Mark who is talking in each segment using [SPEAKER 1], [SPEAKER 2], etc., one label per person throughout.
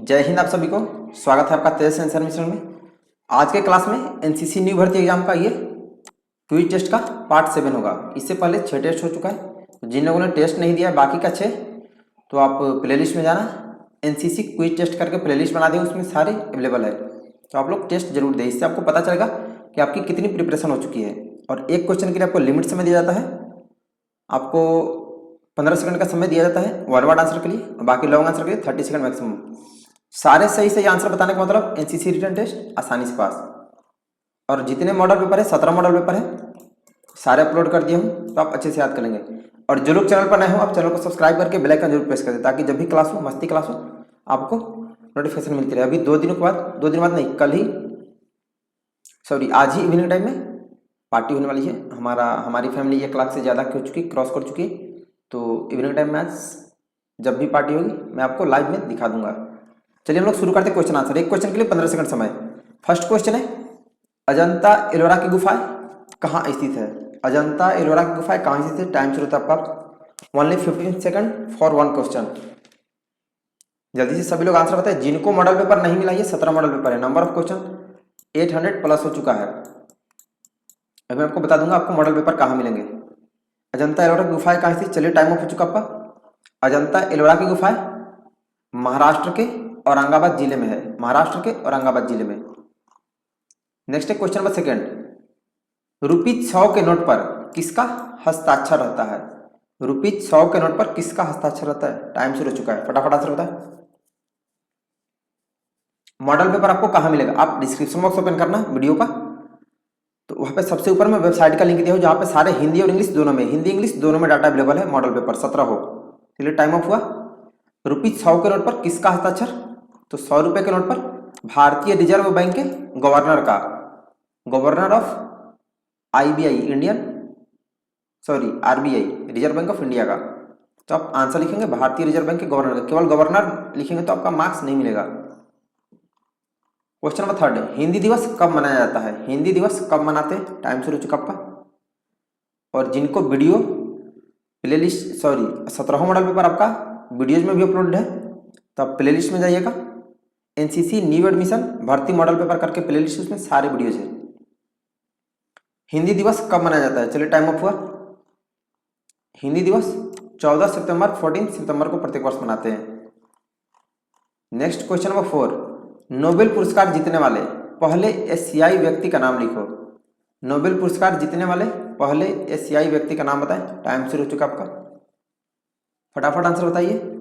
[SPEAKER 1] जय हिंद। आप सभी को स्वागत है आपका तेज सेंसर मिश्रण में। आज के क्लास में एनसीसी न्यू भर्ती एग्जाम का ये क्विज टेस्ट का पार्ट 7 होगा। इससे पहले 6 टेस्ट हो चुका है। जिन लोगों ने टेस्ट नहीं दिया बाकी का 6, तो आप प्लेलिस्ट में जाना, एनसीसी क्विज टेस्ट करके प्लेलिस्ट बना दें, उसमें सारे अवेलेबल है। तो आप लोग टेस्ट जरूर दें, इससे आपको पता चलेगा कि आपकी कितनी प्रिपरेशन हो चुकी है। और एक क्वेश्चन के लिए आपको लिमिट समय दिया जाता है, आपको 15 सेकंड का समय दिया जाता है वन वर्ड आंसर के लिए, बाकी लॉन्ग आंसर के लिए 30 सेकंड मैक्सिमम। सारे सही आंसर बताने का मतलब एनसीसी रिटन टेस्ट आसानी से पास। और जितने मॉडल पेपर है 17 मॉडल पेपर है, सारे अपलोड कर दिए हूँ, तो आप अच्छे से याद कर लेंगे। और जो लोग चैनल पर नए हो, आप चैनल को सब्सक्राइब करके बेल आइकन जरूर प्रेस कर दें, ताकि जब भी क्लास हो, मस्ती क्लास हो, आपको नोटिफिकेशन मिलती रहे। अभी 2 दिनों बाद नहीं, कल ही आज ही इवनिंग टाइम में पार्टी होने वाली है। हमारी फैमिली 1 लाख से ज़्यादा क्रॉस कर चुकी है। तो इवनिंग टाइम में आज जब भी पार्टी होगी मैं आपको लाइव में दिखा दूंगा। चलिए हम लोग शुरू करते हैं क्वेश्चन आंसर। एक क्वेश्चन के लिए 15 सेकंड समय। फर्स्ट क्वेश्चन है, अजंता एलोरा की गुफाएं कहाँ स्थित है? अजंता एलोरा की गुफाएं कहाँ स्थित है? टाइम शुरू होता है आपका। Only 15 second for one question. जल्दी से सभी लोग आंसर बताएं। जिनको मॉडल पेपर नहीं मिला, ये 17 मॉडल पेपर है। नंबर ऑफ क्वेश्चन 800 प्लस हो चुका है। अभी मैं आपको बता दूंगा आपको मॉडल पेपर कहाँ मिलेंगे। अजंता एलोरा की गुफाएं कहाँ स्थित? चलिए टाइम ऑफ हो चुका आपका। अजंता एलोरा की गुफाएं महाराष्ट्र के औरंगाबाद जिले में है। महाराष्ट्र के औरंगाबाद जिले में। नेक्स्ट है क्वेश्चन नंबर सेकंड, ₹100 के नोट पर किसका हस्ताक्षर रहता है? ₹100 के नोट पर किसका हस्ताक्षर रहता है? टाइम शुरू हो चुका है, फटाफट आंसर बताएं। मॉडल पेपर आपको कहां मिलेगा? आप डिस्क्रिप्शन बॉक्स ओपन करना वीडियो का, तो वहां पे सबसे ऊपर में वेबसाइट का लिंक दिया हो, जहां पे सारे हिंदी और इंग्लिश दोनों में, हिंदी इंग्लिश दोनों में डाटा अवेलेबल है। मॉडल पेपर 17 हो। चलिए टाइम ऑफ हुआ। ₹100 के नोट पर किसका हस्ताक्षर? तो 100 रुपए के नोट पर भारतीय रिजर्व बैंक के गवर्नर का, governor of RBI, reserve bank of India का। तो आप आंसर लिखेंगे भारतीय रिजर्व बैंक के गवर्नर का। केवल गवर्नर लिखेंगे तो आपका मार्क्स नहीं मिलेगा। क्वेश्चन नंबर थर्ड, हिंदी दिवस कब मनाया जाता है? हिंदी दिवस कब मनाते हैं? टाइम शुरू हो चुका आपका। और जिनको वीडियो प्लेलिस्ट 17 मॉडल पेपर आपका वीडियोज में भी अपलोड है, तो आप प्लेलिस्ट में जाइएगा, एनसीसी न्यू एडमिशन भर्ती मॉडल पेपर करके प्लेलिस्ट, उसमें सारे वीडियोज है। हिंदी दिवस कब मनाया जाता है? चलिए टाइम ऑफ हुआ। हिंदी दिवस 14 सितंबर 14 सितंबर को प्रत्येक वर्ष मनाते हैं। नेक्स्ट क्वेश्चन नंबर 4, नोबेल पुरस्कार जीतने वाले पहले एशियाई व्यक्ति का नाम लिखो। नोबेल पुरस्कार जीतने वाले पहले एशियाई व्यक्ति का नाम बताएं। टाइम शुरू हो चुका आपका, फटाफट आंसर बताइए।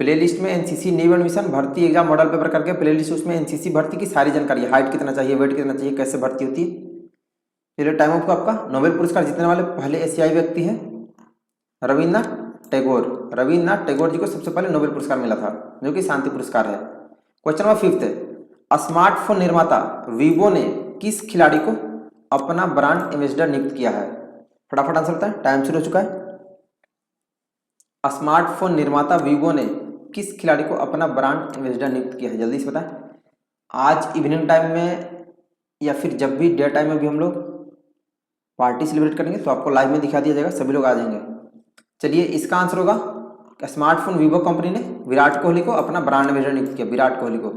[SPEAKER 1] प्लेलिस्ट में एनसीसी न्यू एडमिशन भर्ती एग्जाम मॉडल पेपर करके प्लेलिस्ट, उसमें एनसीसी भर्ती की सारी जानकारी, हाइट कितना चाहिए, वेट कितना चाहिए, कैसे भर्ती होती है। चलिए टाइम ऑफ आपका। नोबेल पुरस्कार जीतने वाले पहले एशियाई व्यक्ति हैं रविन्द्रनाथ टैगोर। रविन्द्रनाथ टैगोर जी को सबसे पहले नोबेल पुरस्कार मिला था, जो कि शांति पुरस्कार है। क्वेश्चन नंबर 5, स्मार्टफोन निर्माता वीवो ने किस खिलाड़ी को अपना ब्रांड एम्बेसडर नियुक्त किया है? फटाफट आंसर बताएं, टाइम शुरू हो चुका है। स्मार्टफोन निर्माता वीवो ने किस खिलाड़ी को अपना ब्रांड एम्बेसडर नियुक्त किया है? जल्दी से बताएं। आज इवनिंग टाइम में या फिर जब भी डे टाइम में भी हम लोग पार्टी सेलिब्रेट करेंगे, तो आपको लाइव में दिखा दिया जाएगा, सभी लोग आ जाएंगे। चलिए इसका आंसर होगा, स्मार्टफोन वीवो कंपनी ने विराट कोहली को अपना ब्रांड एम्बेसडर नियुक्त किया, विराट कोहली को।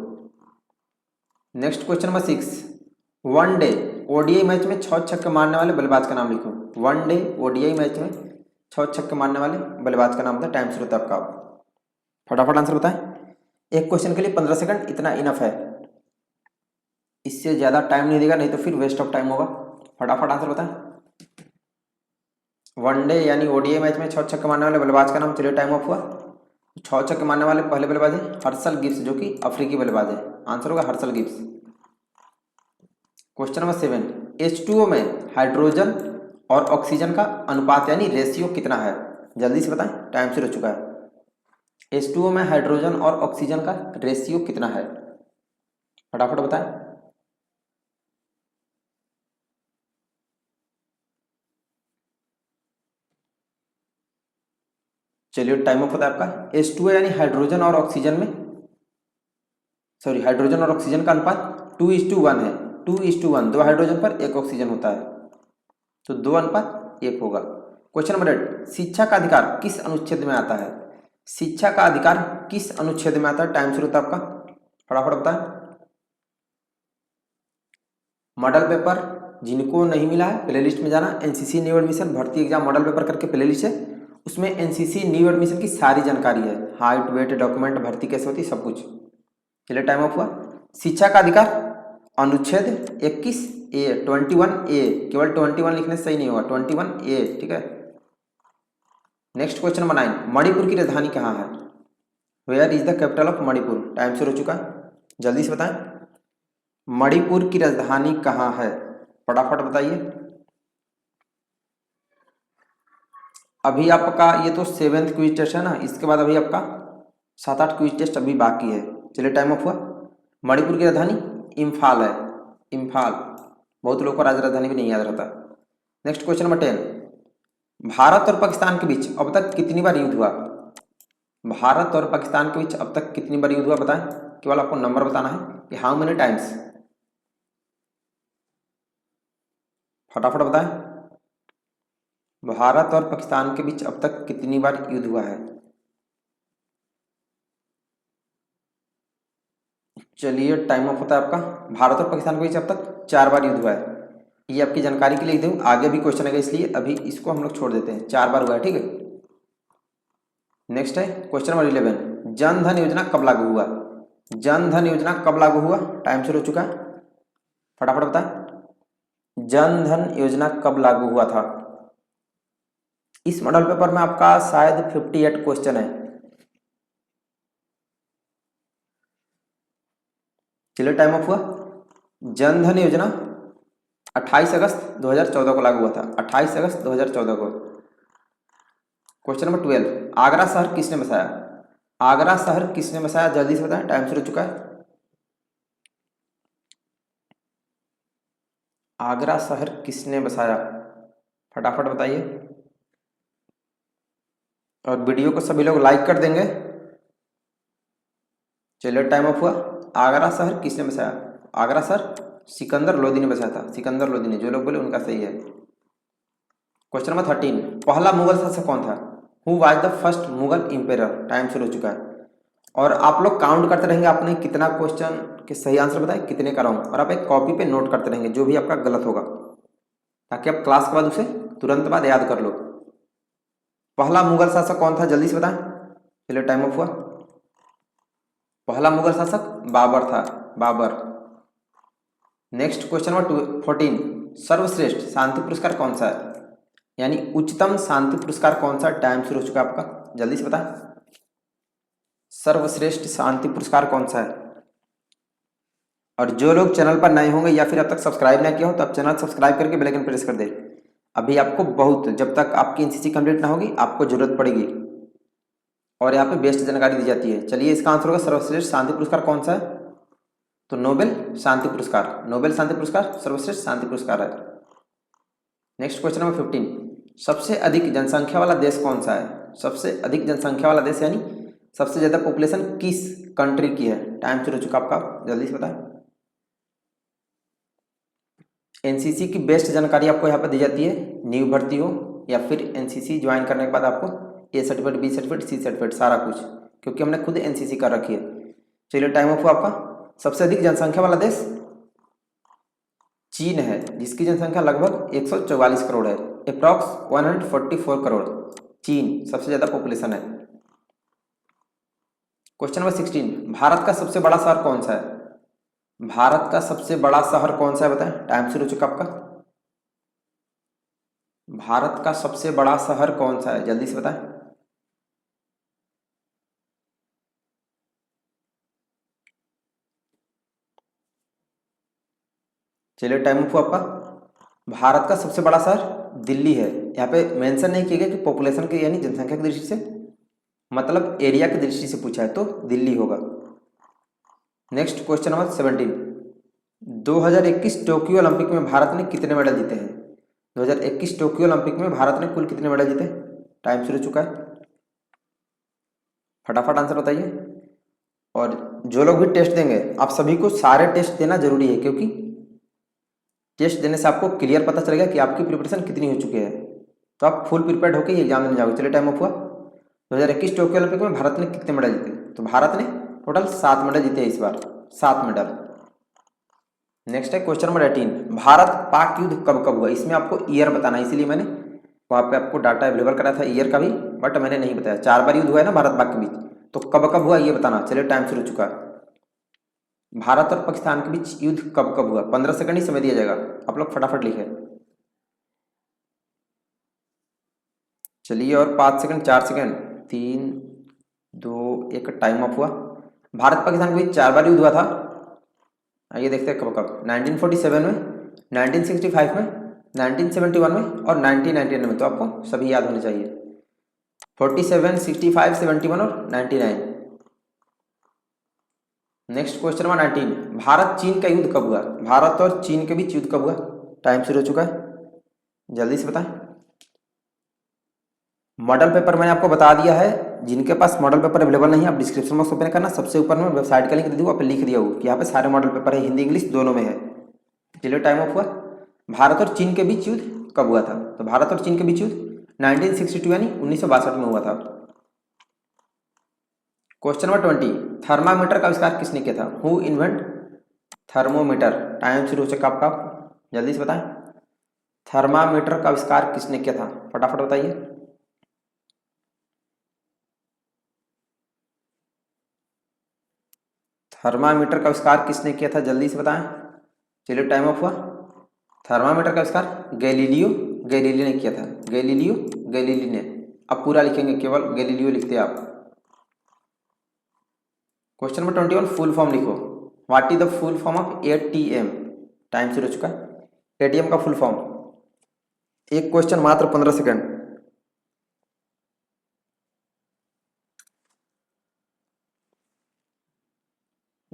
[SPEAKER 1] Next question number 6, one day ODI match में 6 छक्के मारने वाले बल्लेबाज का नाम लिखो। वनडे ओडीआई मैच में 6 छक्के मारने वाले बल्लेबाज का नाम बताएं। टाइम शुरू होता है आपका, फटाफट आंसर बताएं। एक क्वेश्चन के लिए 15 सेकंड इतना इनफ है, इससे ज्यादा टाइम नहीं देगा, नहीं तो फिर वेस्ट ऑफ टाइम होगा। फटाफट आंसर बताएं। वनडे यानी ओडीआई मैच में 6 छक्के मारने वाले बल्लेबाज का नाम। चलिए टाइम ऑफ हुआ। 6 छक्के मारने वाले पहले बल्लेबाज है हर्षल गिब्स, जो कि अफ्रीकी बल्लेबाज है। आंसर होगा Herschelle Gibbs. Question number 7, H2O में हाइड्रोजन और ऑक्सीजन का अनुपात यानी रेशियो कितना है? जल्दी से बताएं, टाइम शुरू हो चुका है। H2O में हाइड्रोजन और ऑक्सीजन का रेशियो कितना है? फटाफट बताएं। चलिए टाइम ऑफ होता है आपका। H2O यानी हाइड्रोजन और ऑक्सीजन में, हाइड्रोजन और ऑक्सीजन का अनुपात 2:1 है। 2:1, 2 हाइड्रोजन पर 1 ऑक्सीजन होता है, तो 2:1 होगा। क्वेश्चन नंबर 8, शिक्षा का अधिकार किस अनुच्छेद में आता है? शिक्षा का अधिकार किस अनुच्छेद में आता है? टाइम शुरू होता है आपका, फटाफट बताएं। मॉडल पेपर जिनको नहीं मिला है प्लेलिस्ट में जाना, एनसीसी न्यू एडमिशन भर्ती एग्जाम मॉडल पेपर करके प्लेलिस्ट है, उसमें एनसीसी न्यू एडमिशन की सारी जानकारी है, हाइट वेट डॉक्यूमेंट भर्ती कैसे होती है सब कुछ। चलिए टाइम ऑफ हुआ। शिक्षा का अधिकार अनुच्छेद 21A 21A, केवल 21 लिखने से सही नहीं होगा, 21A, ठीक है। नेक्स्ट क्वेश्चन नंबर 9, मणिपुर की राजधानी कहाँ है? Where is the capital of Manipur? Time शुरू हो चुका है, जल्दी से बताएं। मणिपुर की राजधानी कहाँ है? फटाफट बताइए। अभी आपका ये तो 7th क्विज टेस्ट है ना, इसके बाद अभी आपका 7-8 क्विज टेस्ट अभी बाकी है। चलिए टाइम ऑफ हुआ। मणिपुर की राजधानी इम्फाल है, इम्फाल। बहुत लोगों को राजधानी भी नहीं याद रहता। नेक्स्ट क्वेश्चन नंबर 10, भारत और पाकिस्तान के बीच अब तक कितनी बार युद्ध हुआ? भारत और पाकिस्तान के बीच अब तक कितनी बार युद्ध हुआ बताएं, केवल आपको नंबर बताना है कि हाउ मेनी टाइम्स। फटाफट बताएं, भारत और पाकिस्तान के बीच अब तक कितनी बार युद्ध हुआ है? चलिए टाइम ऑफ होता है आपका। भारत और पाकिस्तान के बीच अब तक 4 बार युद्ध हुआ है। ये आपकी जानकारी के लिए दूँ, आगे भी क्वेश्चन है इसलिए अभी इसको हम लोग छोड़ देते हैं। 4 बार हुआ है, ठीक है। नेक्स्ट है क्वेश्चन नंबर 11, जन धन योजना कब लागू हुआ? जन धन योजना कब लागू हुआ? टाइम शुरू हो चुका है, फटाफट बताएं। जन धन योजना कब लागू हुआ था? इस मॉडल पेपर में आपका शायद 58 क्वेश्चन है। चलिए टाइम ऑफ हुआ। जन धन योजना 28 अगस्त 2014 को लागू हुआ था, 28 अगस्त 2014 को। क्वेश्चन नंबर 12, आगरा शहर किसने बसाया? आगरा शहर किसने बसाया? जल्दी से बताएं, टाइम शुरू हो चुका है। आगरा शहर किसने बसाया? फटाफट बताइए, और वीडियो को सभी लोग लाइक कर देंगे। चलिए टाइम ऑफ हुआ। आगरा शहर किसने बसाया? आगरा शहर सिकंदर लोदी ने बसाया था, सिकंदर लोदी ने। जो लोग बोले उनका सही है। क्वेश्चन नंबर 13, पहला मुगल शासक कौन था? Who was the first Mughal emperor? Time शुरू हो चुका है, और आप लोग काउंट करते रहेंगे आपने कितना क्वेश्चन के सही आंसर बताए, कितने का रॉन्ग, और आप एक कॉपी पे नोट करते रहेंगे जो भी आपका गलत होगा, ताकि आप क्लास के बाद उसे तुरंत बाद याद कर लो। पहला मुगल शासक कौन था? जल्दी से बताएं। चलिए टाइम ऑफ हुआ। पहला मुगल शासक बाबर था, बाबर। नेक्स्ट क्वेश्चन नंबर 14, सर्वश्रेष्ठ शांति पुरस्कार कौन सा है? यानी उच्चतम शांति पुरस्कार कौन सा? टाइम शुरू हो चुका है आपका, जल्दी से बताएं। सर्वश्रेष्ठ शांति पुरस्कार कौन सा है? और जो लोग चैनल पर नए होंगे या फिर अब तक सब्सक्राइब नहीं किया हो तो आप चैनल सब्सक्राइब करके बेल आइकन प्रेस कर दे। अभी आपको बहुत, जब तक आपकी एनसीसी कंप्लीट ना होगी आपको जरूरत पड़ेगी, और यहाँ पे बेस्ट जानकारी दी जाती है। चलिए इसका आंसर होगा सर्वश्रेष्ठ शांति पुरस्कार कौन सा है? तो नोबेल शांति पुरस्कार, नोबेल शांति पुरस्कार सर्वश्रेष्ठ शांति पुरस्कार है। नेक्स्ट क्वेश्चन नंबर 15, सबसे अधिक जनसंख्या वाला देश कौन सा है? सबसे अधिक जनसंख्या वाला देश यानी सबसे ज्यादा पॉपुलेशन किस कंट्री की है? टाइम शुरू हो चुका आपका, जल्दी से बताएं। एनसीसी की बेस्ट जानकारी आपको यहाँ पर दी जाती है, न्यू भर्ती हो या फिर एनसीसी ज्वाइन करने के बाद आपको A certificate, B certificate, C certificate, सारा कुछ, क्योंकि हमने खुद एनसीसी कर रखी है। चलिए टाइम ऑफ हुआ आपका। सबसे अधिक जनसंख्या वाला देश चीन है, जिसकी जनसंख्या लगभग 144 करोड़ है, अप्रॉक्स 144 करोड़। चीन सबसे ज्यादा पॉपुलेशन है। क्वेश्चन नंबर 16, भारत का सबसे बड़ा शहर कौन सा है? भारत का सबसे बड़ा शहर कौन सा है बताएं। टाइम शुरू हो चुका आपका। भारत का सबसे बड़ा शहर कौन सा है? जल्दी से बताएं। चलिए टाइम ऑफ हुआ आपका। भारत का सबसे बड़ा शहर दिल्ली है। यहाँ पे मेंशन नहीं किया गया कि पॉपुलेशन के यानी जनसंख्या की दृष्टि से, मतलब एरिया की दृष्टि से पूछा है तो दिल्ली होगा। Next question number 17, 2021 Tokyo Olympic में भारत ने कितने मेडल जीते हैं? 2021 टोक्यो ओलंपिक में भारत ने कुल कितने मेडल जीते? टाइम शुरू हो चुका है, फटाफट आंसर बताइए। और जो लोग भी टेस्ट देंगे आप सभी को सारे टेस्ट देना जरूरी है, क्योंकि टेस्ट देने से आपको क्लियर पता चलेगा कि आपकी प्रिपरेशन कितनी हो चुकी है, तो आप फुल प्रिपेयर्ड होकर एग्जाम देने जाओगे। चलिए टाइम ऑफ हुआ। 2021 टोक्यो ओलंपिक में भारत ने कितने मेडल जीते? तो भारत ने टोटल 7 मेडल जीते इस बार, 7 मेडल। नेक्स्ट है क्वेश्चन नंबर 18, भारत पाक युद्ध कब कब हुआ? इसमें आपको ईयर बताना है, इसीलिए मैंने वहाँ पे आपको डाटा अवेलेबल करा था ईयर का भी, बट मैंने नहीं बताया। 4 बार युद्ध हुआ है ना भारत पाक के बीच, तो कब कब हुआ ये बताना। चलिए टाइम शुरू हो चुका है। भारत और पाकिस्तान के बीच युद्ध कब कब हुआ? 15 सेकंड ही समय दिया जाएगा, आप लोग फटाफट लिखे। चलिए और 5 सेकंड, 4 सेकंड, 3 2 1, टाइम अप हुआ। भारत पाकिस्तान के बीच 4 बार युद्ध हुआ था। आइए देखते हैं कब कब। 1947 में, 1965 में, 1971 में और 1999 में। तो आपको सभी याद होने चाहिए, 47, 65, 71 और 99। नेक्स्ट क्वेश्चन नंबर 19, भारत चीन का युद्ध कब हुआ? भारत और चीन के बीच युद्ध कब हुआ? टाइम शुरू हो चुका है, जल्दी से बताएं। मॉडल पेपर मैंने आपको बता दिया है, जिनके पास मॉडल पेपर अवेलेबल नहीं है आप डिस्क्रिप्शन बॉक्स ओपन करना, सबसे ऊपर में वेबसाइट का लिंक दे दूँगा, आप लिख दिया हो कि यहाँ पे सारे मॉडल पेपर है, हिंदी इंग्लिश दोनों में है। चलिए टाइम ऑफ हुआ। भारत और चीन के बीच युद्ध कब हुआ था? तो भारत और चीन के बीच युद्ध 1962 यानी 1962 में हुआ था। क्वेश्चन नंबर 20, थर्मामीटर का आविष्कार किसने किया था? Who invent thermometer? टाइम शुरू हो चुका आपका, जल्दी से बताएं। थर्मामीटर का आविष्कार किसने किया था? फटाफट बताइए। थर्मामीटर का आविष्कार किसने किया था? जल्दी से बताएं। चलिए टाइम ऑफ हुआ। थर्मामीटर का आविष्कार गैलीलियो गैलीली ने किया था, गैलीलियो गैलीली ने। अब पूरा लिखेंगे, केवल गैलीलियो लिखते हैं आप। क्वेश्चन नंबर 21, फुल फॉर्म लिखो। What is the full form of ATM? Time शुरू हो चुका है। एटीएम का फुल फॉर्म, एक क्वेश्चन मात्र 15 सेकंड।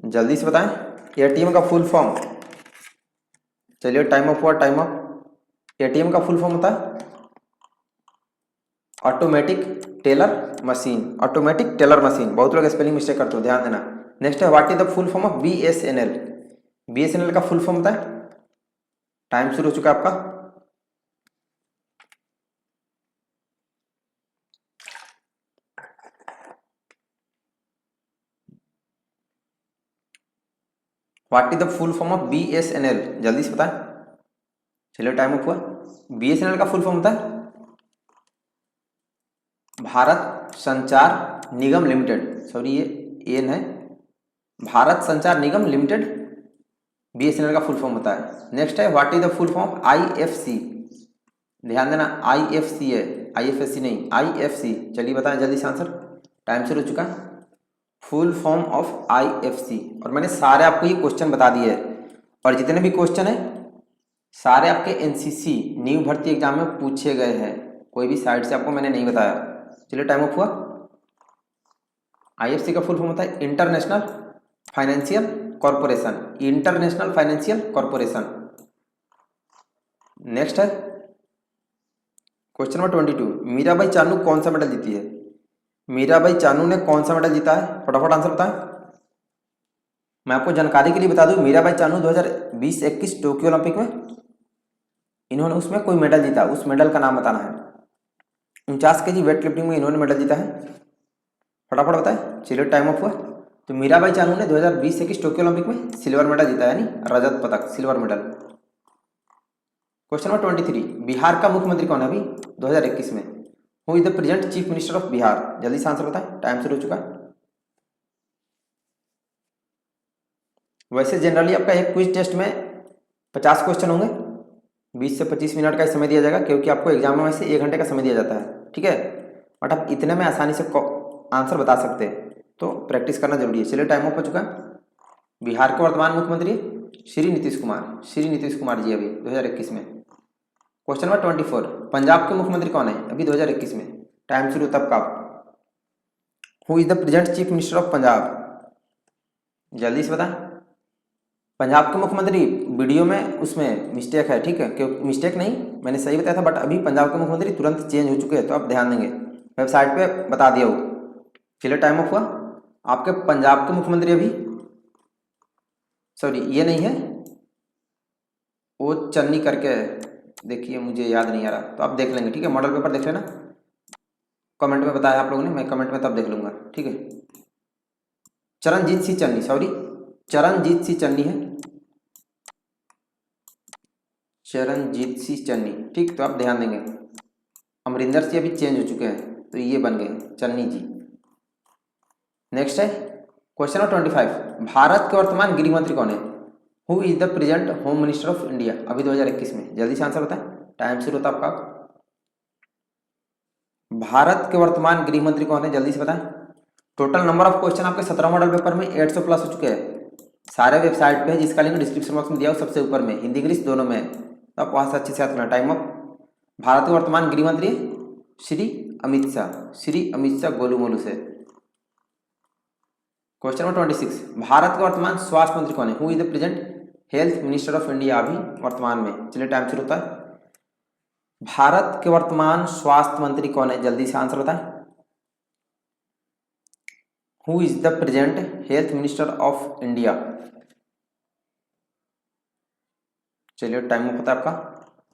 [SPEAKER 1] जल्दी से बताएं एटीएम का फुल फॉर्म। चलिए टाइम अप हुआ, टाइम अप। एटीएम का फुल फॉर्म होता है automatic teller machine, automatic teller machine. बहुत लोग स्पेलिंग मिस्टेक करते हो, ध्यान देना। नेक्स्ट है what is the full form of BSNL? BSNL का फुल फॉर्म होता है, टाइम शुरू हो चुका है आपका। What is the full form of BSNL? जल्दी से बताएं। चलिए टाइम अप हुआ। बीएसएनएल का फुल फॉर्म होता है भारत संचार निगम लिमिटेड, सॉरी ये एन है, भारत संचार निगम लिमिटेड बीएसएनएल का फुल फॉर्म होता है। नेक्स्ट है what is the full form of IFC? ध्यान देना, आईएफसी है, आईएफएससी नहीं, आईएफसी। चलिए बताएं जल्दी से आंसर, टाइम शुरू हो चुका है। फुल फॉर्म ऑफ आईएफसी, और मैंने सारे आपको ये क्वेश्चन बता दिए हैं, और जितने भी क्वेश्चन है सारे आपके एनसीसी न्यू भर्ती एग्जाम में पूछे गए हैं, कोई भी साइड से आपको मैंने नहीं बताया। चलिए टाइम अप हुआ। आईएफसी का फुल फॉर्म होता है international financial corporation, international financial corporation. Next है क्वेश्चन नंबर 22, मीराबाई चानू कौन सा मेडल जीती है? मीराबाई चानू ने कौन सा मेडल जीता है? फटाफट आंसर बताएं। मैं आपको जानकारी के लिए बता दूं, मीराबाई चानू 2020-21 टोक्यो ओलंपिक में इन्होंने उसमें कोई मेडल जीता, उस मेडल का नाम बताना है। 49 kg वेट लिफ्टिंग में इन्होंने मेडल जीता है, फटाफट बताएं। चलिए टाइम ऑफ हुआ। तो मीराबाई चानू ने 2020-21 टोक्यो ओलंपिक में सिल्वर मेडल जीता, यानी रजत पदक, silver medal. Question number 23, Bihar का मुख्यमंत्री कौन है अभी 2021 में? Who is the present chief minister of Bihar? जल्दी से आंसर बताएं, टाइम शुरू हो चुका है। वैसे जनरली आपका एक क्विज टेस्ट में 50 क्वेश्चन होंगे, 20 से 25 मिनट का समय दिया जाएगा, क्योंकि आपको एग्जाम में वैसे 1 घंटे का समय दिया जाता है, ठीक है। बट आप इतने में आसानी से आंसर बता सकते हैं, तो प्रैक्टिस करना जरूरी है। चलिए टाइम ऑफ हो चुका है। बिहार के वर्तमान मुख्यमंत्री श्री नीतीश कुमार, श्री नीतीश कुमार जी अभी 2021 में। क्वेश्चन नंबर 24, पंजाब के मुख्यमंत्री कौन है अभी 2021 में? टाइम शुरू तब का। Who is the present chief minister of Punjab? जल्दी से बता। पंजाब के मुख्यमंत्री वीडियो में उसमें मिस्टेक है, ठीक है, क्यों मिस्टेक नहीं, मैंने सही बताया था, बट अभी पंजाब के मुख्यमंत्री तुरंत चेंज हो चुके हैं, तो आप ध्यान देंगे, वेबसाइट पे बता दिया हो। चलिए टाइम ऑफ हुआ। आपके पंजाब के मुख्यमंत्री अभी, सॉरी ये नहीं है, वो चन्नी करके, देखिए मुझे याद नहीं आ रहा, तो आप देख लेंगे, ठीक है, मॉडल पेपर देख लेना। कमेंट में बताया आप लोगों ने, मैं कमेंट में तब देख लूंगा, ठीक है। चरणजीत सिंह चन्नी, सॉरी चरणजीत सिंह चन्नी है, चरणजीत सिंह चन्नी, ठीक। तो आप ध्यान देंगे, अमरिंदर सिंह अभी चेंज हो चुके हैं, तो ये बन गए चन्नी जी। नेक्स्ट है क्वेश्चन नंबर 25, भारत के वर्तमान गृह मंत्री कौन है? Who is the present home minister of India अभी 2021 में? जल्दी से आंसर बताएं, टाइम शुरू होता है आपका। भारत के वर्तमान गृह मंत्री कौन है, जल्दी से बताएं। टोटल नंबर ऑफ क्वेश्चन आपके 17 मॉडल पेपर में 800 प्लस हो चुके हैं। सारे वेबसाइट पे है, जिसका लिंक डिस्क्रिप्शन बॉक्स में दिया हो, सबसे ऊपर में हिंदी इंग्लिश दोनों में है, तो आप वहां से अच्छे से याद करना। टाइम ऑफ, भारत के वर्तमान गृह मंत्री श्री अमित शाह, श्री अमित शाह गोलू मोलू से। क्वेश्चन नंबर 26, भारत के वर्तमान स्वास्थ्य मंत्री कौन है? Who is the present health minister of India अभी वर्तमान में? चलिए टाइम शुरू होता है। भारत के वर्तमान स्वास्थ्य मंत्री कौन है, जल्दी से आंसर बताएं। Who is the present health minister of India? चलिए टाइम पता है आपका।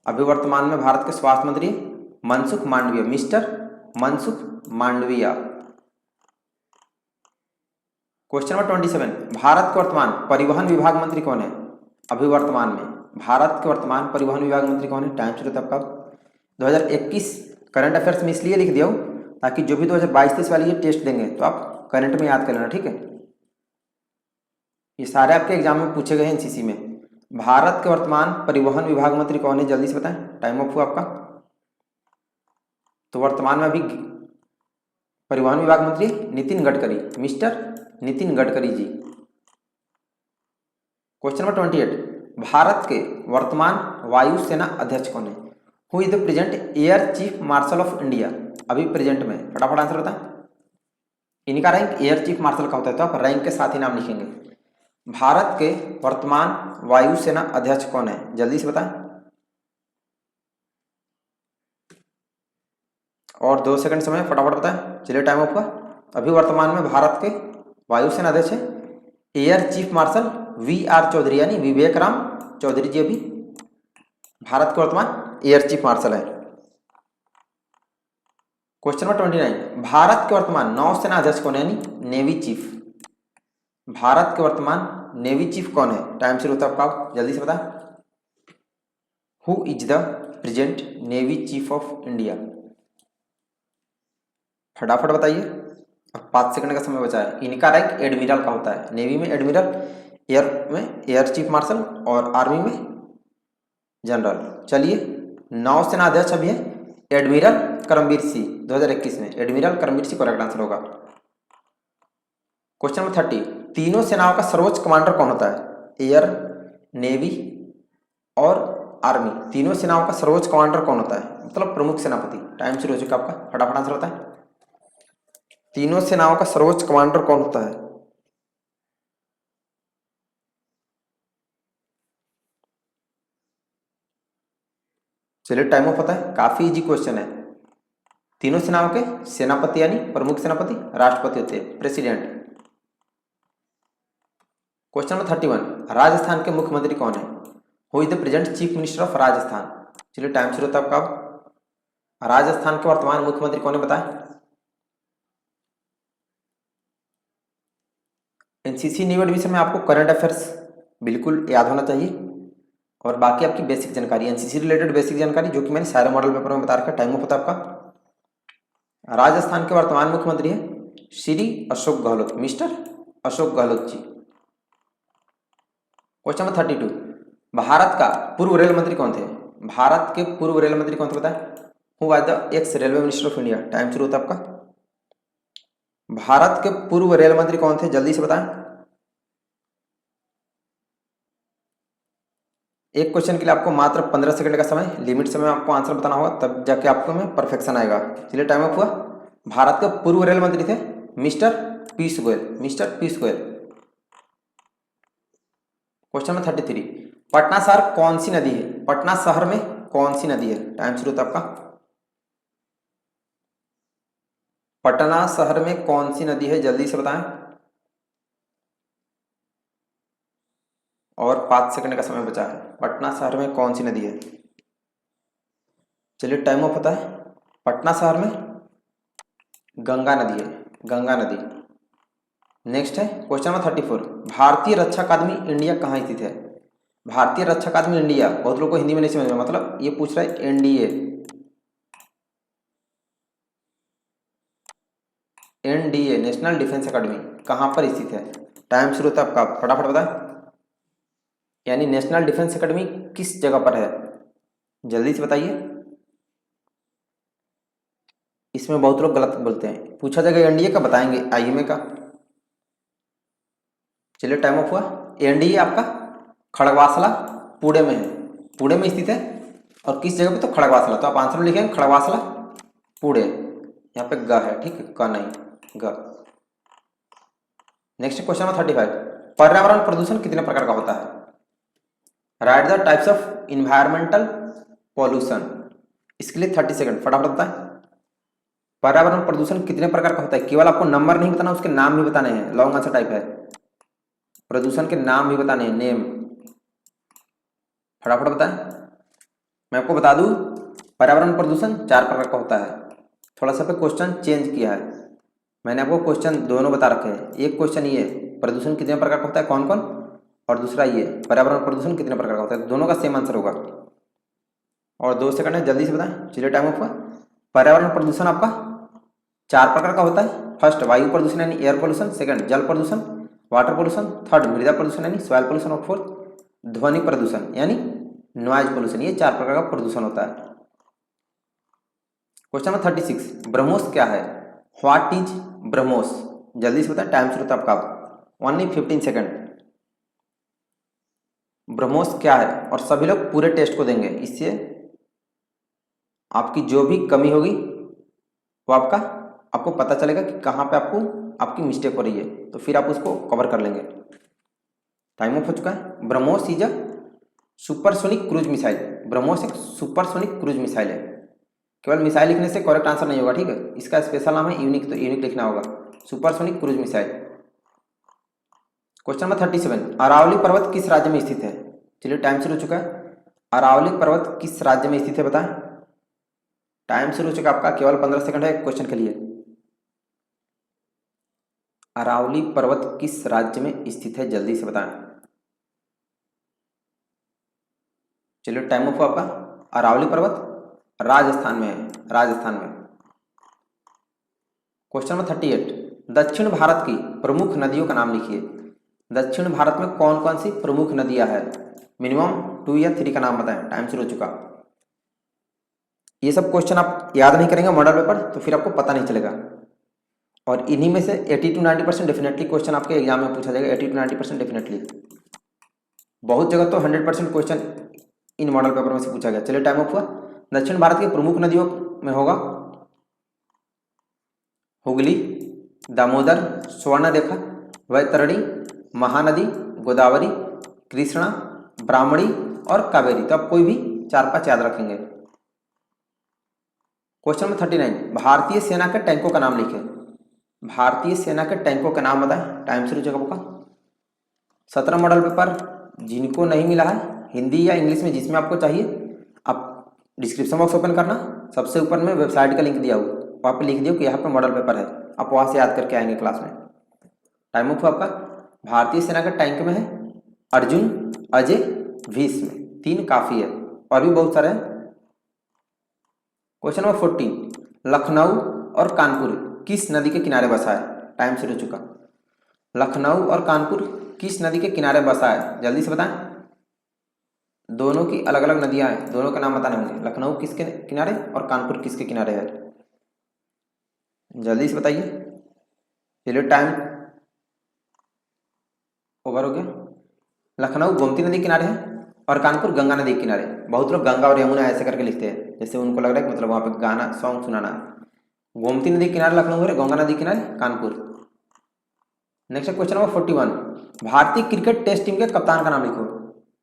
[SPEAKER 1] अभी वर्तमान में भारत के स्वास्थ्य मंत्री Mansukh Mandaviya, mister Mansukh Mandaviya. Question number 27, Bharat के वर्तमान परिवहन विभाग मंत्री कौन है अभी वर्तमान में? भारत के वर्तमान परिवहन विभाग मंत्री कौन है? टाइम शुरू होता है आपका। 2021 करंट अफेयर्स में इसलिए लिख दिया हूं ताकि जो भी 2022-23 वाली ये टेस्ट देंगे तो आप करंट में याद कर लेना, ठीक है। ये सारे आपके एग्जाम में पूछे गए हैं एनसीसी में। भारत के वर्तमान परिवहन विभाग मंत्री कौन है, जल्दी से बताएं, टाइम ऑफ हुआ आपका। तो वर्तमान में अभी परिवहन विभाग मंत्री Nitin Gadkari, mister Nitin Gadkari ji. Question number 28, Bharat के वर्तमान वायुसेना अध्यक्ष कौन है? Who is the present air chief marshal of India अभी प्रेजेंट में? फटाफट आंसर बताएं। इनका रैंक एयर चीफ मार्शल का होता है, तो आप रैंक के साथ ही नाम लिखेंगे। भारत के वर्तमान वायुसेना अध्यक्ष कौन है, जल्दी से बताएं। और 2 सेकंड समय, फटाफट बताएं। चलिए टाइम अप हुआ। अभी वर्तमान में भारत के वायुसेना अध्यक्ष है air chief marshal V R. Chaudhary, यानी विवेक राम चौधरी जी अभी भारत के वर्तमान एयर चीफ मार्शल है। क्वेश्चन नंबर 29, भारत के वर्तमान नौसेना अध्यक्ष कौन है, यानी नेवी चीफ? भारत के वर्तमान नेवी चीफ कौन है? टाइम शुरू होता है आपका, जल्दी से बताएं। Who is the present navy chief of India? फटाफट बताइए, अब 5 सेकंड का समय बचा है। इनका रैंक एडमिरल का होता है, नेवी में एडमिरल, एयर में एयर चीफ मार्शल और आर्मी में जनरल। चलिए, नौसेना अध्यक्ष अभी है एडमिरल करमबीर सिंह 2021 में, admiral Karambir Singh correct answer होगा। क्वेश्चन नंबर 30, तीनों सेनाओं का सर्वोच्च कमांडर कौन होता है? एयर, नेवी और आर्मी, तीनों सेनाओं का सर्वोच्च कमांडर कौन होता है, मतलब प्रमुख सेनापति? टाइम शुरू हो चुका आपका, फटाफट आंसर होता है। तीनों सेनाओं का सर्वोच्च कमांडर कौन होता है? चलिए टाइम ऑफ पता है, काफी इजी क्वेश्चन है। तीनों सेनाओं के सेनापति यानी प्रमुख सेनापति राष्ट्रपति होते हैं, प्रेसिडेंट। क्वेश्चन नंबर 31, राजस्थान के मुख्यमंत्री कौन है? Who is the present chief minister of Rajasthan? चलिए टाइम शुरू होता है आपका। राजस्थान के वर्तमान मुख्यमंत्री कौन है बताएं। एनसीसी न्यू एडमिशन में आपको करंट अफेयर्स बिल्कुल याद होना चाहिए और बाकी आपकी बेसिक जानकारी, एनसीसी रिलेटेड बेसिक जानकारी, जो कि मैंने सारे मॉडल पेपर में बता रखा है। टाइम होता है आपका। राजस्थान के वर्तमान मुख्यमंत्री है Shri Ashok Gehlot, mister Ashok Gehlot ji. Question number 32, Bharat का पूर्व रेल मंत्री कौन थे? भारत के पूर्व रेल मंत्री कौन थे बताएं। Who was the ex railway minister of India? Time शुरू होता है आपका। भारत के पूर्व रेल मंत्री कौन थे, जल्दी से बताएं। एक क्वेश्चन के लिए आपको मात्र 15 सेकंड का समय, लिमिट समय आपको आंसर बताना होगा, तब जाके आपको में परफेक्शन आएगा। चलिए टाइम अप हुआ। भारत के पूर्व रेल मंत्री थे mister Piyush Goyal, mister Piyush Goyal. Question number 33, Patna शहर कौन सी नदी है? पटना शहर में कौन सी नदी है? टाइम शुरू होता है आपका। पटना शहर में कौन सी नदी है, जल्दी से बताएं। और 5 सेकंड का समय बचा है। पटना शहर में कौन सी नदी है? चलिए टाइम ऑफ होता है। पटना शहर में गंगा नदी है, गंगा नदी। नेक्स्ट है क्वेश्चन नंबर 34, भारतीय रक्षा अकादमी इंडिया कहाँ स्थित है? भारतीय रक्षा अकादमी इंडिया, बहुत लोग को हिंदी में नहीं समझ में, मतलब ये पूछ रहा है एनडीए, एनडीए नेशनल डिफेंस अकादमी कहाँ पर स्थित है? टाइम शुरू होता है आपका, फटाफट बताएं। यानी नेशनल डिफेंस अकादमी किस जगह पर है, जल्दी से बताइए। इसमें बहुत लोग गलत बोलते हैं, पूछा जाएगा एनडीए का, बताएंगे आईएमए का। चलिए टाइम ऑफ हुआ। एनडीए आपका खड़गवासला पुणे में है, पुणे में स्थित है। और किस जगह पे? तो खड़गवासला। तो आप आंसर में लिखेंगे खड़गवासला पुणे, यहाँ पे ग है, ठीक है, क नहीं ग। नेक्स्ट क्वेश्चन नंबर 35, पर्यावरण प्रदूषण कितने प्रकार का होता है? Right the types of environmental pollution. इसके लिए 30 सेकंड, फटाफट बताएं। पर्यावरण प्रदूषण कितने प्रकार का होता है? केवल आपको नंबर नहीं बताना, उसके नाम भी बताने हैं। लॉन्ग आंसर टाइप है, प्रदूषण के नाम भी बताने हैं, नेम। फटाफट बताएं। मैं आपको बता दूं, पर्यावरण प्रदूषण 4 प्रकार का होता है। थोड़ा सा पे क्वेश्चन चेंज किया है, मैंने आपको क्वेश्चन दोनों बता रखे हैं। एक क्वेश्चन ये प्रदूषण कितने प्रकार का होता है, कौन कौन, और दूसरा ये पर्यावरण प्रदूषण कितने प्रकार का होता है। दोनों का सेम आंसर होगा। और 2 सेकंड है, जल्दी से बताएं। चलिए टाइम ऑफ। पर्यावरण प्रदूषण आपका 4 प्रकार का होता है। फर्स्ट वायु प्रदूषण यानी एयर पोल्यूशन, सेकंड जल प्रदूषण वाटर पोल्यूशन, थर्ड मृदा प्रदूषण यानी सॉइल पोल्यूशन, और फोर्थ ध्वनि प्रदूषण यानी नॉइज पोल्यूशन। ये 4 प्रकार का प्रदूषण होता है। क्वेश्चन नंबर 36, ब्रह्मोस क्या है? What is BrahMos? जल्दी से बताएं, टाइम शुरू होता है आपका, ओनली 15 सेकंड। ब्रह्मोस क्या है? और सभी लोग पूरे टेस्ट को देंगे, इससे आपकी जो भी कमी होगी वो आपको पता चलेगा कि कहाँ पे आपकी मिस्टेक हो रही है, तो फिर आप उसको कवर कर लेंगे। टाइम ऑफ हो चुका है। BrahMos is a supersonic cruise missile. BrahMos एक सुपरसोनिक क्रूज मिसाइल है। केवल मिसाइल लिखने से करेक्ट आंसर नहीं होगा, ठीक है, इसका स्पेशल नाम है यूनिक, तो यूनिक लिखना होगा, supersonic cruise missile. Question number 37, Aravalli पर्वत किस राज्य में स्थित है? चलिए टाइम शुरू हो चुका है। अरावली पर्वत किस राज्य में स्थित है बताएं। टाइम शुरू हो चुका आपका, केवल 15 सेकंड है क्वेश्चन के लिए। अरावली पर्वत किस राज्य में स्थित है, जल्दी से बताएं। चलिए टाइम ऑफ आपका। अरावली पर्वत राजस्थान में है, राजस्थान में। क्वेश्चन नंबर 38, दक्षिण भारत की प्रमुख नदियों का नाम लिखिए। दक्षिण भारत में कौन कौन सी प्रमुख नदियां हैं? मिनिमम 2 या 3 का नाम बताएं। टाइम शुरू हो चुका। ये सब क्वेश्चन आप याद नहीं करेंगे मॉडल पेपर, तो फिर आपको पता नहीं चलेगा। और इन्हीं में से 80 to 90% डेफिनेटली क्वेश्चन आपके एग्जाम में पूछा जाएगा, 80 to 90% डेफिनेटली। बहुत जगह तो 100% क्वेश्चन इन मॉडल पेपर में से पूछा गया। चलिए टाइम ऑफ हुआ। दक्षिण भारत की प्रमुख नदियों में होगा हुगली, दामोदर, स्वर्णरेखा, वैतरणी, महानदी, गोदावरी, कृष्णा, ब्राह्मणी और कावेरी। तो आप कोई भी 4-5 याद रखेंगे। क्वेश्चन नंबर 39, भारतीय सेना के टैंकों का नाम लिखें। भारतीय सेना के टैंकों का नाम बताएं। टाइम शुरू जगह का। 17 मॉडल पेपर जिनको नहीं मिला है हिंदी या इंग्लिश में, जिसमें आपको चाहिए, आप डिस्क्रिप्शन बॉक्स ओपन करना, सबसे ऊपर में वेबसाइट का लिंक दिया हो, वहाँ पे लिख दियो कि यहाँ पे मॉडल पेपर है, आप वहाँ से याद करके आएंगे क्लास में। टाइम ऑफ आपका। भारतीय सेना के टैंक में है अर्जुन, अजय, भीष्म, 3 काफी है, और भी बहुत सारे हैं। क्वेश्चन नंबर 14, लखनऊ और कानपुर किस नदी के किनारे बसा है? टाइम शुरू हो चुका। लखनऊ और कानपुर किस नदी के किनारे बसा है, जल्दी से बताएं। दोनों की अलग अलग नदियां हैं, दोनों का नाम बताने होंगे। लखनऊ किसके किनारे और कानपुर किसके किनारे है, जल्दी से बताइए। चलिए टाइम ओवर हो गया। लखनऊ गोमती नदी किनारे है और कानपुर गंगा नदी के किनारे। बहुत लोग गंगा और यमुना ऐसे करके लिखते हैं, जैसे उनको लग रहा है कि मतलब वहाँ पे गाना सॉन्ग सुनाना है। गोमती नदी किनारे लखनऊ है, गंगा नदी किनारे कानपुर। नेक्स्ट क्वेश्चन नंबर 41, भारतीय क्रिकेट टेस्ट टीम के कप्तान का नाम लिखो।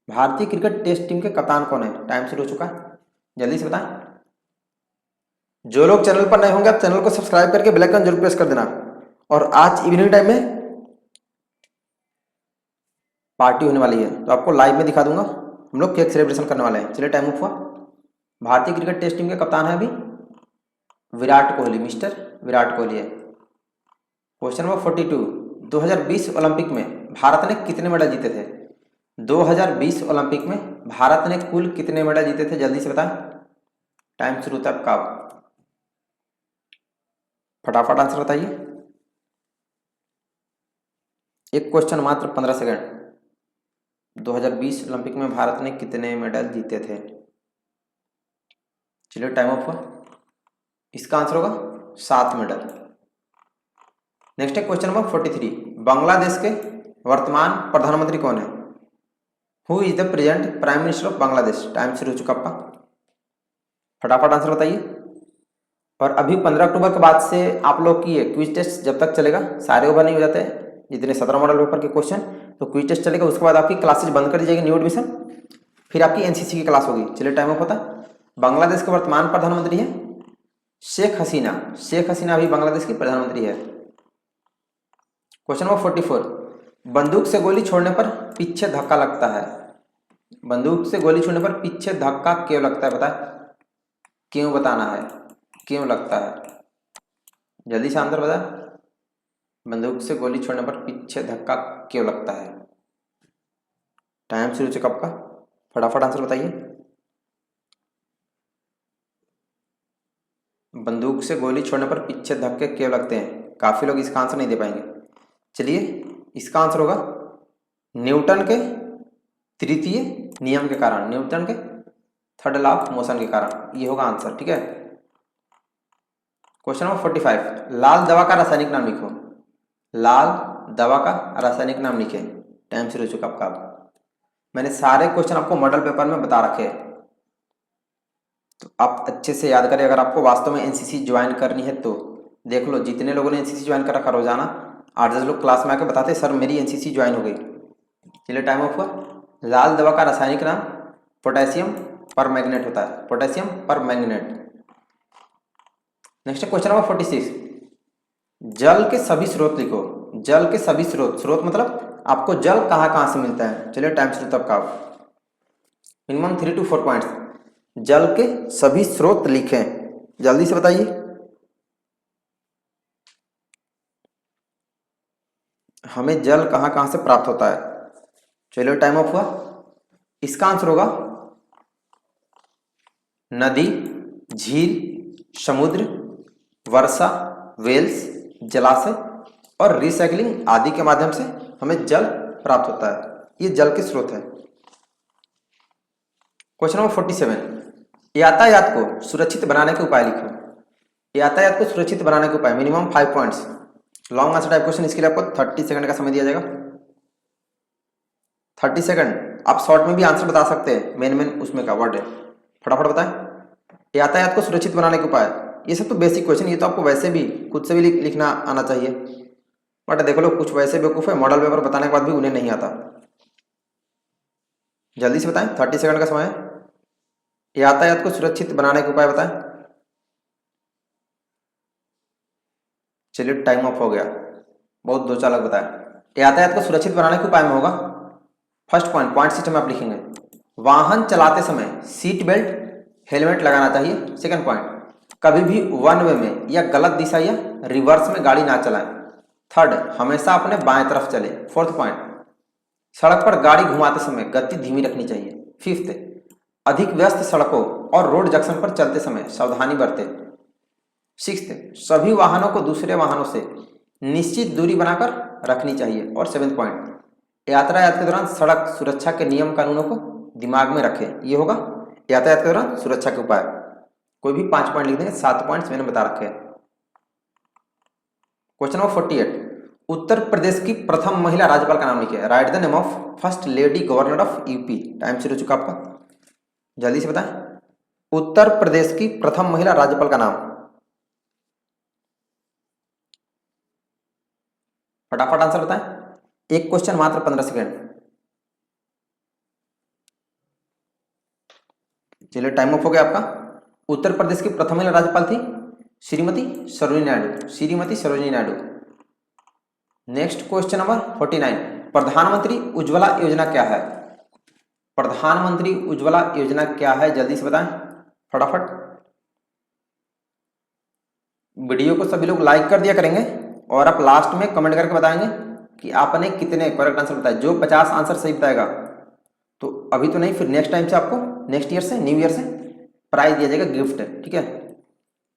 [SPEAKER 1] भारतीय क्रिकेट टेस्ट टीम के कप्तान कौन है? टाइम शुरू हो चुका है, जल्दी से बताएं। जो लोग चैनल पर नए होंगे आप चैनल को सब्सक्राइब करके बेल आइकन जरूर प्रेस कर देना। और आज इवनिंग टाइम में पार्टी होने वाली है, तो आपको लाइव में दिखा दूंगा। हम लोग केक सेलिब्रेशन करने वाले हैं। चलिए टाइम ऑफ हुआ। भारतीय क्रिकेट टेस्ट टीम के कप्तान है अभी विराट कोहली, मिस्टर विराट कोहली है। क्वेश्चन नंबर 42, 2020 ओलंपिक में भारत ने कितने मेडल जीते थे? 2020 ओलंपिक में भारत ने कुल कितने मेडल जीते थे? जल्दी से बताएं, टाइम शुरू होता है आपका, फटाफट आंसर बताइए। एक क्वेश्चन मात्र 15 सेकंड। 2020 ओलंपिक में भारत ने कितने मेडल जीते थे? चलिए टाइम ऑफ हुआ। इसका आंसर होगा 7 मेडल। नेक्स्ट है क्वेश्चन नंबर 43, बांग्लादेश के वर्तमान प्रधानमंत्री कौन है? Who is the present prime minister of Bangladesh? Time शुरू हो चुका आपका, फटाफट आंसर बताइए। और अभी 15 अक्टूबर के बाद से आप लोग की क्विज टेस्ट जब तक चलेगा, सारे ओवर नहीं हो जाते हैं जितने 17 मॉडल पेपर के क्वेश्चन, तो क्विज टेस्ट चलेगा, उसके बाद आपकी क्लासेज बंद कर दी जाएगी, न्यू एडमिशन, फिर आपकी एनसीसी की क्लास होगी। चलिए टाइम ऑफ होता है। बांग्लादेश के वर्तमान प्रधानमंत्री है शेख हसीना। शेख हसीना अभी बांग्लादेश की प्रधानमंत्री है। क्वेश्चन नंबर 44, बंदूक से गोली छोड़ने पर पीछे धक्का लगता है। बंदूक से गोली छोड़ने पर पीछे धक्का क्यों लगता है? बताए, क्यों बताना है, क्यों लगता है? जल्दी से आंसर बताए। बंदूक से गोली छोड़ने पर पीछे धक्का क्यों लगता है? टाइम शुरू हो चुका आपका, फटाफट आंसर बताइए। बंदूक से गोली छोड़ने पर पीछे धक्के क्यों लगते हैं? काफी लोग इसका आंसर नहीं दे पाएंगे। चलिए इसका आंसर होगा न्यूटन के तृतीय नियम के कारण, न्यूटन के थर्ड लॉ ऑफ मोशन के कारण, ये होगा आंसर। ठीक है। क्वेश्चन नंबर 45, लाल दवा का रासायनिक नाम लिखो। लाल दवा का रासायनिक नाम लिखे। टाइम शुरू हो चुका आपका। मैंने सारे क्वेश्चन आपको मॉडल पेपर में बता रखे हैं, तो आप अच्छे से याद करें। अगर आपको वास्तव में एनसीसी ज्वाइन करनी है तो देख लो, जितने लोगों ने एनसीसी ज्वाइन कर रखा, रोजाना 8-10 लोग क्लास में आके बताते सर मेरी एनसीसी ज्वाइन हो गई। चलिए टाइम ऑफ हुआ। लाल दवा का रासायनिक नाम पोटेशियम परमैंगनेट होता है, potassium permanganate. Next question number 46, जल के सभी स्रोत लिखो। जल के सभी स्रोत, स्रोत मतलब आपको जल कहां कहां से मिलता है। चलिए टाइम शुरू तब का, मिनिमम 3 to 4 पॉइंट्स। जल के सभी स्रोत लिखें, जल्दी से बताइए। हमें जल कहां कहां से प्राप्त होता है? चलिए टाइम ऑफ हुआ। इसका आंसर होगा नदी, झील, समुद्र, वर्षा, वेल्स, जलाशय और रिसाइकलिंग आदि के माध्यम से हमें जल प्राप्त होता है। ये जल के स्रोत है। क्वेश्चन नंबर 47, यातायात को सुरक्षित बनाने के उपाय लिखो। यातायात को सुरक्षित बनाने के उपाय, minimum 5 points. Long answer type question, इसके लिए आपको 30 सेकंड का समय दिया जाएगा। 30 सेकंड। आप शॉर्ट में भी आंसर बता सकते हैं, मेन उसमें का वर्ड है, फटाफट बताएं। यातायात को सुरक्षित बनाने के उपाय, ये सब तो बेसिक क्वेश्चन, ये तो आपको वैसे भी खुद से भी लिखना आना चाहिए। बट देखो लोग कुछ वैसे बेवकूफ है, मॉडल पेपर बताने के बाद भी उन्हें नहीं आता। जल्दी से बताएं, 30 सेकंड का समय है। यातायात को सुरक्षित बनाने के उपाय बताएं। चलिए टाइम ऑफ हो गया, बहुत दो चालक बताएं। यातायात को सुरक्षित बनाने के उपाय में होगा, फर्स्ट पॉइंट, पॉइंट सिस्टम में आप लिखेंगे, वाहन चलाते समय सीट बेल्ट हेलमेट लगाना चाहिए। सेकंड पॉइंट, कभी भी वन वे में या गलत दिशा या रिवर्स में गाड़ी ना चलाएं। थर्ड, हमेशा अपने बाएं तरफ चले। फोर्थ पॉइंट, सड़क पर गाड़ी घुमाते समय गति धीमी रखनी चाहिए। फिफ्थ, अधिक व्यस्त सड़कों और रोड जंक्शन पर चलते समय सावधानी बरतें। सिक्स्थ, सभी वाहनों को दूसरे वाहनों से निश्चित दूरी बनाकर रखनी चाहिए। और सेवेंथ पॉइंट, यातायात के दौरान सड़क सुरक्षा के नियम कानूनों को दिमाग में रखें। ये होगा यातायात के दौरान सुरक्षा के उपाय। कोई भी 5 पॉइंट लिख देंगे, 7 पॉइंट्स मैंने बता रखे हैं। क्वेश्चन नंबर 48, उत्तर प्रदेश की प्रथम महिला राज्यपाल का नाम लिखिए। Right the name of first lady governor of UP. Time शुरू हो चुका आपका, जल्दी से बताएं। उत्तर प्रदेश की प्रथम महिला राज्यपाल का नाम, फटाफट आंसर बताएं। एक क्वेश्चन मात्र 15 सेकेंड। चलिए टाइम ऑफ हो गया आपका। उत्तर प्रदेश की प्रथम महिला राज्यपाल थी Shrimati Sarojini Naidu, Shrimati Sarojini Naidu. Next question number 49, प्रधानमंत्री उज्ज्वला योजना क्या है? प्रधानमंत्री उज्ज्वला योजना क्या है, जल्दी से बताएं फटाफट। वीडियो को सभी लोग लाइक कर दिया करेंगे और आप लास्ट में कमेंट करके बताएंगे कि आपने कितने करेक्ट आंसर बताए। जो 50 आंसर सही बताएगा तो अभी तो नहीं, फिर नेक्स्ट टाइम से आपको, नेक्स्ट ईयर से, न्यू ईयर से प्राइज दिया जाएगा, गिफ्ट, ठीक है।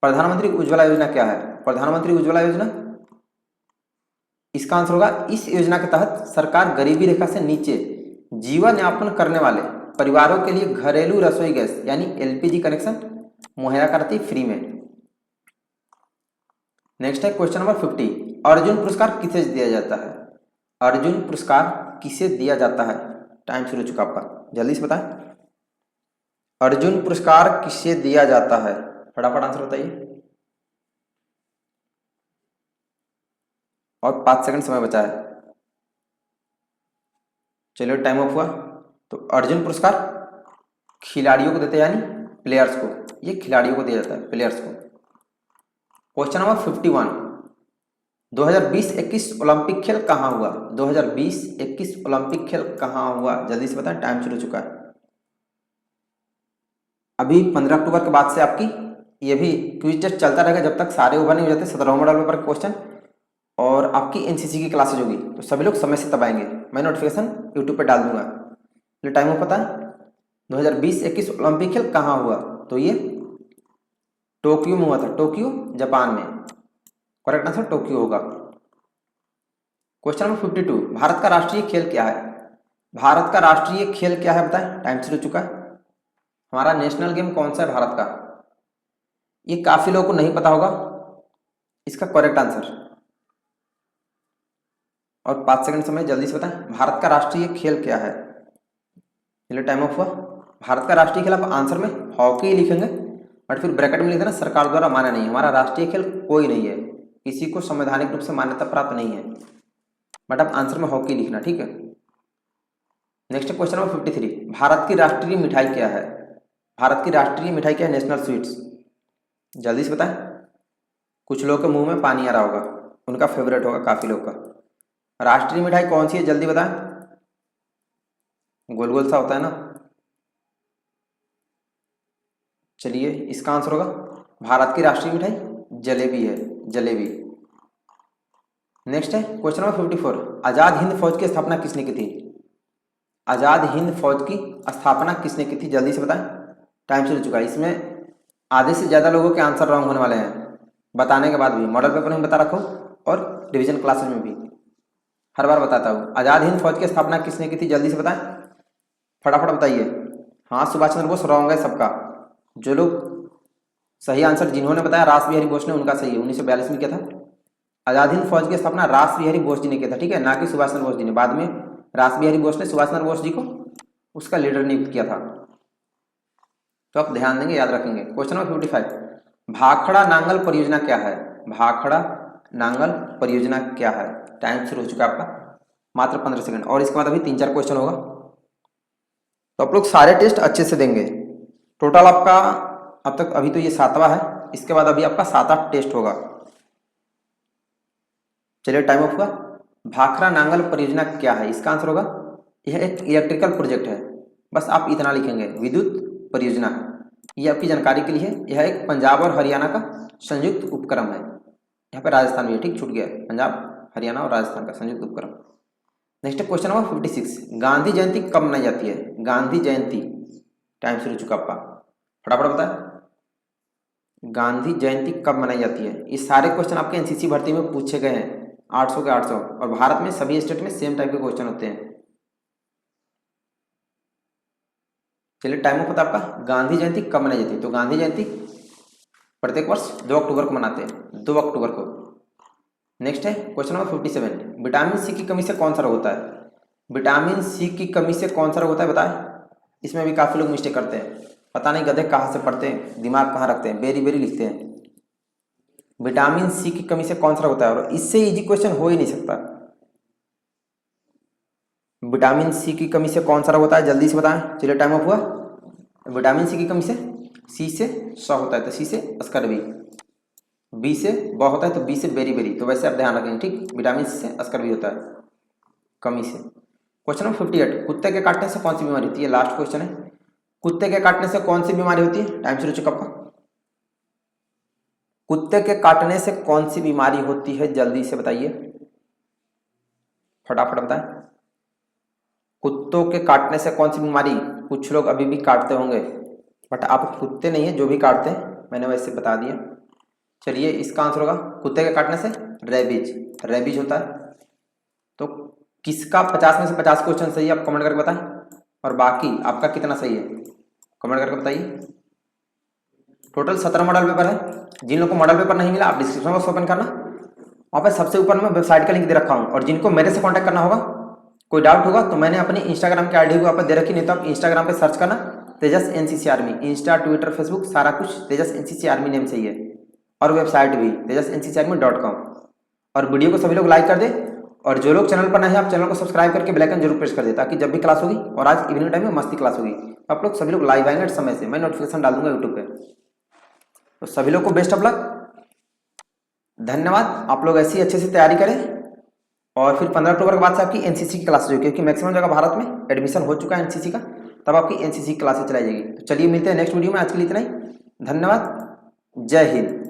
[SPEAKER 1] प्रधानमंत्री उज्ज्वला योजना क्या है? प्रधानमंत्री उज्ज्वला योजना, इसका आंसर होगा, इस योजना के तहत सरकार गरीबी रेखा से नीचे जीवन यापन करने वाले परिवारों के लिए घरेलू रसोई गैस यानी एलपीजी कनेक्शन मुहैया कराती फ्री में। नेक्स्ट है क्वेश्चन नंबर 50, अर्जुन पुरस्कार किसे दिया जाता है? अर्जुन पुरस्कार किसे दिया जाता है? टाइम शुरू हो चुका आपका, जल्दी से बताएं। अर्जुन पुरस्कार किसे दिया जाता है? फटाफट आंसर बताइए, और 5 सेकंड समय बचा है। चलिए टाइम ऑफ हुआ। तो अर्जुन पुरस्कार खिलाड़ियों को देते हैं, यानी प्लेयर्स को, ये खिलाड़ियों को दिया जाता है, प्लेयर्स को। क्वेश्चन नंबर 51, 2020-21 ओलंपिक खेल कहाँ हुआ? 2020-21 ओलंपिक खेल कहाँ हुआ? जल्दी से बताएं, टाइम शुरू हो चुका है। अभी 15 अक्टूबर के बाद से आपकी ये भी क्विज टेस्ट चलता रहेगा जब तक सारे ओवर नहीं हो जाते 17 मॉडल पेपर के क्वेश्चन, और आपकी एनसीसी की क्लासेज होगी, तो सभी लोग समय से तब आएंगे। मैं नोटिफिकेशन यूट्यूब पे डाल दूंगा। ये टाइम हो पता है, 2020-21 ओलंपिक खेल कहाँ हुआ? तो ये टोक्यो में हुआ था, टोक्यो जापान में। करेक्ट आंसर टोक्यो होगा। क्वेश्चन नंबर 52, भारत का राष्ट्रीय खेल क्या है? भारत का राष्ट्रीय खेल क्या है बताएं, टाइम शुरू हो चुका है। हमारा नेशनल गेम कौन सा है भारत का? ये काफी लोगों को नहीं पता होगा इसका करेक्ट आंसर, और 5 सेकंड समय, जल्दी से बताएं, भारत का राष्ट्रीय खेल क्या है? चलिए टाइम ऑफ हुआ। भारत का राष्ट्रीय खेल आप आंसर में हॉकी लिखेंगे, और फिर ब्रैकेट में लिख देना सरकार द्वारा मान्य नहीं। हमारा राष्ट्रीय खेल कोई नहीं है, किसी को संवैधानिक रूप से मान्यता प्राप्त नहीं है, बट आप आंसर में हॉकी लिखना, ठीक है। नेक्स्ट क्वेश्चन नंबर 53, भारत की राष्ट्रीय मिठाई क्या है? भारत की राष्ट्रीय मिठाई क्या है? नेशनल स्वीट्स, जल्दी से बताएं। कुछ लोगों के मुंह में पानी आ रहा होगा, उनका फेवरेट होगा काफी लोग का। राष्ट्रीय मिठाई कौन सी है, जल्दी बताएं। गोल गोल सा होता है ना। चलिए इसका आंसर होगा, भारत की राष्ट्रीय मिठाई जलेबी है, जलेबी। नेक्स्ट है क्वेश्चन नंबर 54, आजाद हिंद फौज की स्थापना किसने की थी? आजाद हिंद फौज की स्थापना किसने की थी? जल्दी से बताएं, टाइम शुरू हो चुका है। इसमें आधे से ज्यादा लोगों के आंसर रॉन्ग होने वाले हैं बताने के बाद भी। मॉडल पेपर में बता रखा हूँ और रिवीजन क्लासेस में भी हर बार बताता हूँ। आजाद हिंद फौज की स्थापना किसने की थी? जल्दी से बताएं, फटाफट बताइए। हाँ, सुभाष चंद्र बोस रॉन्ग है सबका। जो लोग सही आंसर जिन्होंने बताया रास बिहारी बोस ने, उनका सही है, 1942 में किया था। आजाद हिंद फौज की स्थापना रास बिहारी बोस जी ने किया था, ठीक है, ना कि सुभाष चंद्र बोस जी ने। बाद में रास बिहारी बोस ने सुभाष चंद्र बोस जी को उसका लीडर नियुक्त किया था, तो आप ध्यान देंगे, याद रखेंगे। क्वेश्चन नंबर 55, भाखड़ा नांगल परियोजना क्या है? भाखड़ा नांगल परियोजना क्या है? टाइम शुरू हो चुका है आपका, मात्र 15 सेकंड, और इसके बाद अभी 3-4 क्वेश्चन होगा, तो आप लोग सारे टेस्ट अच्छे से देंगे। टोटल आपका अब तक, अभी तो ये 7वां है, इसके बाद अभी आपका 7-8 टेस्ट होगा। चलिए टाइम ऑफ हुआ। भाखड़ा नांगल परियोजना क्या है? इसका आंसर होगा, यह एक इलेक्ट्रिकल प्रोजेक्ट है, बस आप इतना लिखेंगे, विद्युत परियोजना। ये आपकी जानकारी के लिए है, यह एक पंजाब और हरियाणा का संयुक्त उपक्रम है। यहाँ पे राजस्थान भी है, ठीक, छूट गया है, पंजाब हरियाणा और राजस्थान का संयुक्त उपक्रम। नेक्स्ट क्वेश्चन नंबर 56, गांधी जयंती कब मनाई जाती है? गांधी जयंती, टाइम शुरू चुका आपका, फटाफट बताएं, गांधी जयंती कब मनाई जाती है? ये सारे क्वेश्चन आपके एनसीसी भर्ती में पूछे गए हैं, 800 के 800, और भारत में सभी स्टेट में सेम टाइप के क्वेश्चन होते हैं। चलिए टाइम ऑफ पता आपका, गांधी जयंती कब मनाई जाती है? तो गांधी जयंती प्रत्येक वर्ष 2 अक्टूबर को मनाते हैं, 2 अक्टूबर को। नेक्स्ट है क्वेश्चन नंबर 57, विटामिन सी की कमी से कौन सा रोग होता है? विटामिन सी की कमी से कौन सा रोग होता है बताएं। इसमें भी काफी लोग मिस्टेक करते हैं, पता नहीं गधे कहाँ से पढ़ते हैं, दिमाग कहाँ रखते हैं, बेरी बेरी लिखते हैं। विटामिन सी की कमी से कौन सा रोग होता है, और इससे इजी क्वेश्चन हो ही नहीं सकता। विटामिन सी की कमी से कौन सा रोग होता है, जल्दी से बताएं। चलिए टाइम ऑफ हुआ। विटामिन सी की कमी से, सी से स होता है तो सी से अस्करवी, बी से ब होता है तो बी से बेरी बेरी, तो वैसे आप ध्यान रखेंगे, ठीक। विटामिन सी से अस्करवी होता है कमी से। क्वेश्चन नंबर 58, कुत्ते के काटने से कौन सी बीमारी होती है? लास्ट क्वेश्चन है, कुत्ते के काटने से कौन सी बीमारी होती है? टाइम शुरू चुका आपका। कुत्ते के काटने से कौन सी बीमारी होती है, जल्दी से बताइए, फटाफट बताएं। कुत्तों के काटने से कौन सी बीमारी, कुछ लोग अभी भी काटते होंगे बट आप कुत्ते नहीं है जो भी काटते हैं, मैंने वैसे बता दिया। चलिए इसका आंसर होगा कुत्ते के काटने से रेबीज, रेबीज होता है। तो किसका 50 में से 50 क्वेश्चन सही है आप कमेंट करके बताएं, और बाकी आपका कितना सही है कमेंट करके बताइए। टोटल 17 मॉडल पेपर है। जिन लोगों को मॉडल पेपर नहीं मिला आप डिस्क्रिप्शन बॉक्स ओपन करना, वहाँ पे सबसे ऊपर में वेबसाइट का लिंक दे रखा हूँ। और जिनको मेरे से कॉन्टैक्ट करना होगा, कोई डाउट होगा तो मैंने अपनी इंस्टाग्राम की आईडी वहाँ पर दे रखी, नहीं तो आप इंस्टाग्राम पे सर्च करना Tejas NCC army, Insta Twitter Facebook सारा कुछ तेजस एनसीसी आर्मी नेम से ही है, और वेबसाइट भी tejasenccarmy.com। और वीडियो को सभी लोग लाइक कर दे, और जो लोग चैनल पर नए हैं आप चैनल को सब्सक्राइब करके बेल आइकन जरूर प्रेस कर दे, ताकि जब भी क्लास होगी, और आज इवनिंग टाइम में मस्ती क्लास होगी, आप लोग सभी लोग लाइव आएंगे समय से, मैं नोटिफिकेशन डाल दूंगा यूट्यूब पे। तो सभी लोग को बेस्ट ऑफ लक, धन्यवाद। आप लोग ऐसी अच्छे से तैयारी करें, और फिर 15 अक्टूबर के बाद से आपकी एनसीसी की क्लास होगी, क्योंकि मैक्सिमम जगह भारत में एडमिशन हो चुका है एनसीसी का, तब आपकी एनसीसी क्लासेस चलाई जाएगी। तो चलिए मिलते हैं नेक्स्ट वीडियो में, आज के लिए इतना ही, धन्यवाद, जय हिंद।